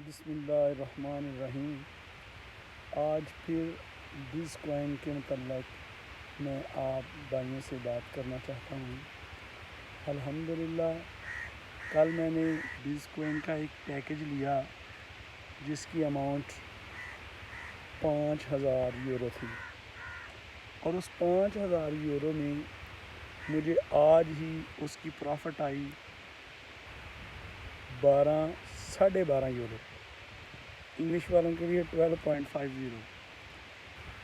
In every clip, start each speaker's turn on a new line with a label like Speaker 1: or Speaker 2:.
Speaker 1: بسم اللہ الرحمن الرحیم۔ آج پھر بیس کوائن کے متعلق میں آپ بھائیوں سے بات کرنا چاہتا ہوں۔ الحمدللہ کل میں نے بیس کوائن کا ایک پیکج لیا جس کی اماؤنٹ 5000 یورو تھی، اور اس 5000 یورو میں مجھے آج ہی اس کی پرافٹ آئی 12.5 یورو، انگلش والوں کے لیے 12.50،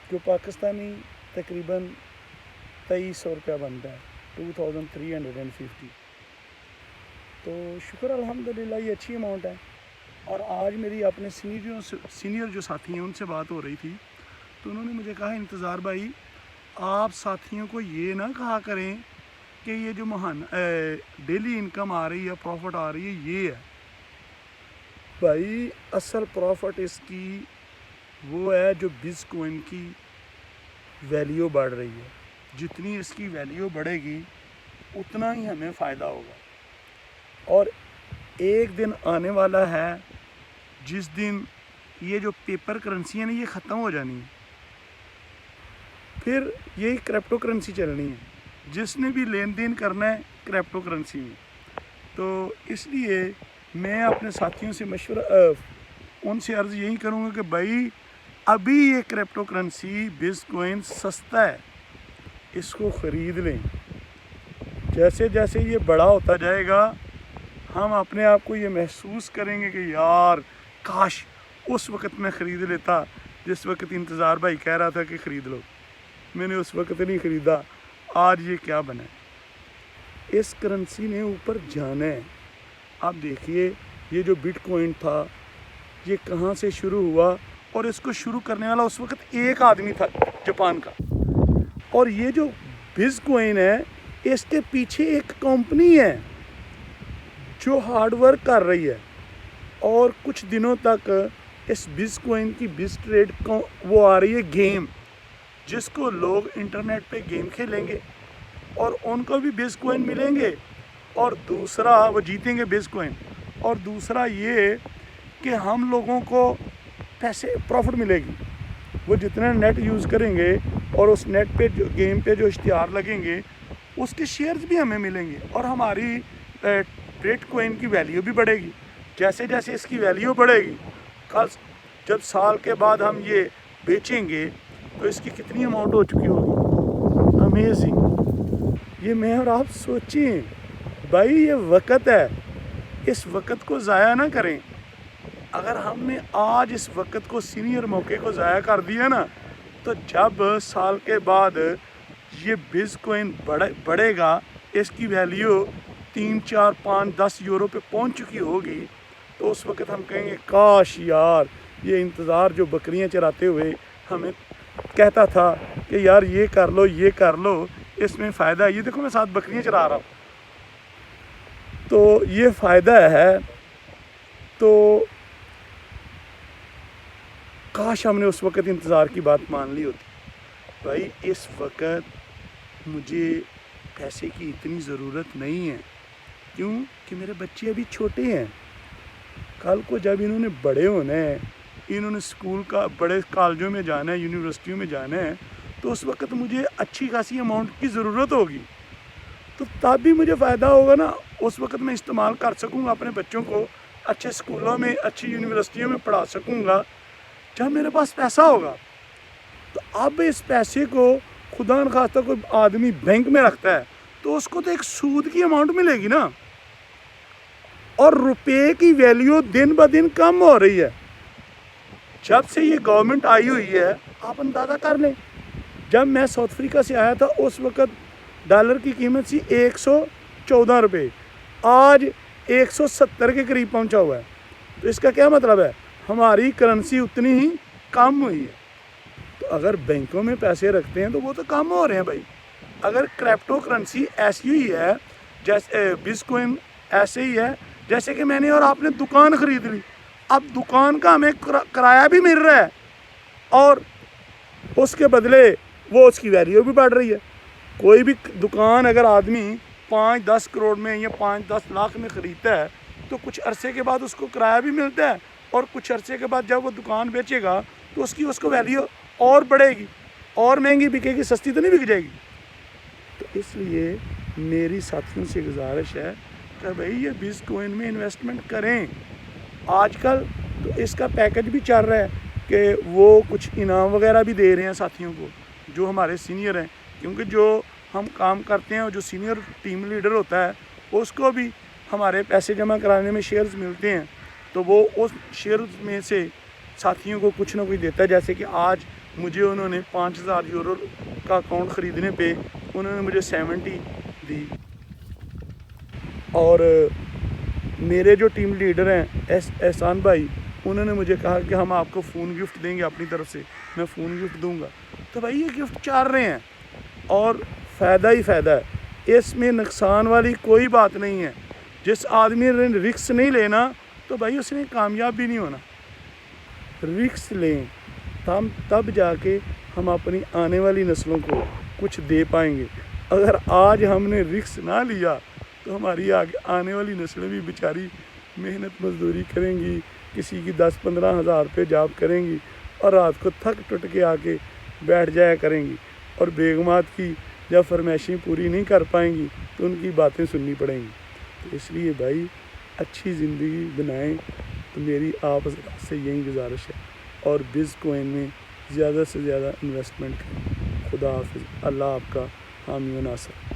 Speaker 1: جو پاکستانی تقریباً 2300 روپیہ بنتا ہے، 2350۔ تو شکر الحمدللہ، یہ اچھی اماؤنٹ ہے۔ اور آج میری اپنے سینئر جو ساتھی ہیں ان سے بات ہو رہی تھی، تو انہوں نے مجھے کہا انتظار بھائی، آپ ساتھیوں کو یہ نہ کہا کریں کہ یہ جو ڈیلی انکم آ رہی ہے، پروفٹ آ رہی ہے، یہ ہے بھائی، اصل پروفٹ اس کی وہ ہے جو بیس کوائن کی ویلیو بڑھ رہی ہے۔ جتنی اس کی ویلیو بڑھے گی اتنا ہی ہمیں فائدہ ہوگا۔ اور ایک دن آنے والا ہے جس دن یہ جو پیپر کرنسی ہے نا، یہ ختم ہو جانی ہے، پھر یہی کریپٹو کرنسی چلنی ہے، جس نے بھی لین دین کرنا ہے کریپٹو کرنسی میں۔ تو اس لیے میں اپنے ساتھیوں سے ان سے عرض یہی کروں گا کہ بھائی، ابھی یہ کریپٹو کرنسی بیس کوائن سستا ہے، اس کو خرید لیں۔ جیسے جیسے یہ بڑا ہوتا جائے گا، ہم اپنے آپ کو یہ محسوس کریں گے کہ یار کاش اس وقت میں خرید لیتا جس وقت انتظار بھائی کہہ رہا تھا کہ خرید لو، میں نے اس وقت نہیں خریدا، آج یہ کیا بنا ہے۔ اس کرنسی نے اوپر جانا ہے۔ آپ دیکھیے، یہ جو بٹ کوائن تھا یہ کہاں سے شروع ہوا، اور اس کو شروع کرنے والا اس وقت ایک آدمی تھا جاپان کا، اور یہ جو بیس کوائن ہے اس کے پیچھے ایک کمپنی ہے جو ہارڈ ورک کر رہی ہے، اور کچھ دنوں تک اس بیس کوائن کی بیس ٹریڈ کو وہ آ رہی ہے گیم، جس کو لوگ انٹرنیٹ پہ گیم کھیلیں گے اور ان کو بھی بیس کوائن ملیں گے، اور دوسرا وہ جیتیں گے بیس کوائن، اور دوسرا یہ کہ ہم لوگوں کو پیسے پروفٹ ملے گی۔ وہ جتنا نیٹ یوز کریں گے اور اس نیٹ پہ جو گیم پہ جو اشتہار لگیں گے اس کے شیئرز بھی ہمیں ملیں گے، اور ہماری بٹ کوائن کی ویلیو بھی بڑھے گی۔ جیسے جیسے اس کی ویلیو بڑھے گی، کل جب سال کے بعد ہم یہ بیچیں گے تو اس کی کتنی اماؤنٹ ہو چکی ہوگی، امیزنگ۔ یہ میں اور آپ سوچیں بھائی، یہ وقت ہے، اس وقت کو ضائع نہ کریں۔ اگر ہم نے آج اس وقت کو، سینئر موقع کو ضائع کر دیا نا، تو جب سال کے بعد یہ بیس کوائن بڑھے گا، اس کی ویلیو 3 4 5 10 یورو پہ پہنچ چکی ہوگی، تو اس وقت ہم کہیں گے کاش یار، یہ انتظار جو بکریاں چراتے ہوئے ہمیں کہتا تھا کہ یار یہ کر لو، یہ کر لو، اس میں فائدہ ہے۔ یہ دیکھو میں 7 بکریاں چرا رہا ہوں، تو یہ فائدہ ہے۔ تو کاش ہم نے اس وقت انتظار کی بات مان لی ہوتی۔ بھائی، اس وقت مجھے پیسے کی اتنی ضرورت نہیں ہے، کیوں کہ میرے بچے ابھی چھوٹے ہیں۔ کل کو جب انہوں نے بڑے ہونا ہے، انہوں نے اسکول کا بڑے کالجوں میں جانا ہے، یونیورسٹیوں میں جانا ہے، تو اس وقت مجھے اچھی خاصی اماؤنٹ کی ضرورت ہوگی، تو تب بھی مجھے فائدہ ہوگا نا۔ اس وقت میں استعمال کر سکوں گا، اپنے بچوں کو اچھے اسکولوں میں، اچھی یونیورسٹیوں میں پڑھا سکوں گا جب میرے پاس پیسہ ہوگا۔ تو اب اس پیسے کو خدا نخواستہ کوئی آدمی بینک میں رکھتا ہے تو اس کو تو ایک سود کی اماؤنٹ ملے گی نا، اور روپے کی ویلیو دن بہ دن کم ہو رہی ہے۔ جب سے یہ گورنمنٹ آئی ہوئی ہے، آپ اندازہ کر لیں، جب میں ساؤتھ افریقہ سے آیا تھا اس وقت ڈالر کی قیمت سی 114 روپے، آج 170 کے قریب پہنچا ہوا ہے۔ تو اس کا کیا مطلب ہے؟ ہماری کرنسی اتنی ہی کم ہوئی ہے۔ تو اگر بینکوں میں پیسے رکھتے ہیں تو وہ تو کم ہو رہے ہیں بھائی۔ اگر کریپٹو کرنسی ایسی ہی ہے، جیسے بیس کوائن ایسے ہی ہے جیسے کہ میں نے اور آپ نے دکان خرید لی، اب دکان کا ہمیں کرایہ بھی مل رہا ہے، اور اس کے بدلے وہ اس کی ویلیو بھی بڑھ رہی ہے۔ کوئی بھی دکان اگر آدمی 5-10 کروڑ میں یا 5-10 لاکھ میں خریدتا ہے تو کچھ عرصے کے بعد اس کو کرایہ بھی ملتا ہے، اور کچھ عرصے کے بعد جب وہ دکان بیچے گا تو اس کو ویلیو اور بڑھے گی، اور مہنگی بکے گی، سستی تو نہیں بک جائے گی۔ تو اس لیے میری ساتھیوں سے گزارش ہے کہ بھئی یہ بز کوئن میں انویسٹمنٹ کریں۔ آج کل تو اس کا پیکج بھی چل رہا ہے کہ وہ کچھ انعام وغیرہ بھی دے رہے ہیں ساتھیوں کو جو ہمارے سینئر ہیں، کیونکہ جو ہم کام کرتے ہیں اور جو سینئر ٹیم لیڈر ہوتا ہے اس کو بھی ہمارے پیسے جمع کرانے میں شیئرز ملتے ہیں، تو وہ اس شیئرز میں سے ساتھیوں کو کچھ نہ کچھ دیتا ہے۔ جیسے کہ آج مجھے انہوں نے 5000 یورو کا اکاؤنٹ خریدنے پہ انہوں نے مجھے 70 دی، اور میرے جو ٹیم لیڈر ہیں احسان بھائی، انہوں نے مجھے کہا کہ ہم آپ کو فون گفٹ دیں گے اپنی طرف سے، میں فون گفٹ دوں گا۔ تو بھائی یہ گفٹ چل رہے ہیں اور فائدہ ہی فائدہ ہے، اس میں نقصان والی کوئی بات نہیں ہے۔ جس آدمی نے رسک نہیں لینا تو بھائی اس نے کامیاب بھی نہیں ہونا۔ رسک لیں تب جا کے ہم اپنی آنے والی نسلوں کو کچھ دے پائیں گے۔ اگر آج ہم نے رسک نہ لیا تو ہماری آنے والی نسلیں بھی بیچاری محنت مزدوری کریں گی، کسی کی 10-15 ہزار روپے جاب کریں گی اور رات کو تھک ٹٹ کے آ کے بیٹھ جایا کریں گی، اور بیگمات کی جب فرمائشیں پوری نہیں کر پائیں گی تو ان کی باتیں سننی پڑیں گی۔ تو اس لیے بھائی اچھی زندگی بنائیں، تو میری آپ سے یہی گزارش ہے، اور بز کوئن میں زیادہ سے زیادہ انویسٹمنٹ کریں۔ خدا حافظ، اللہ آپ کا حامی و ناصر۔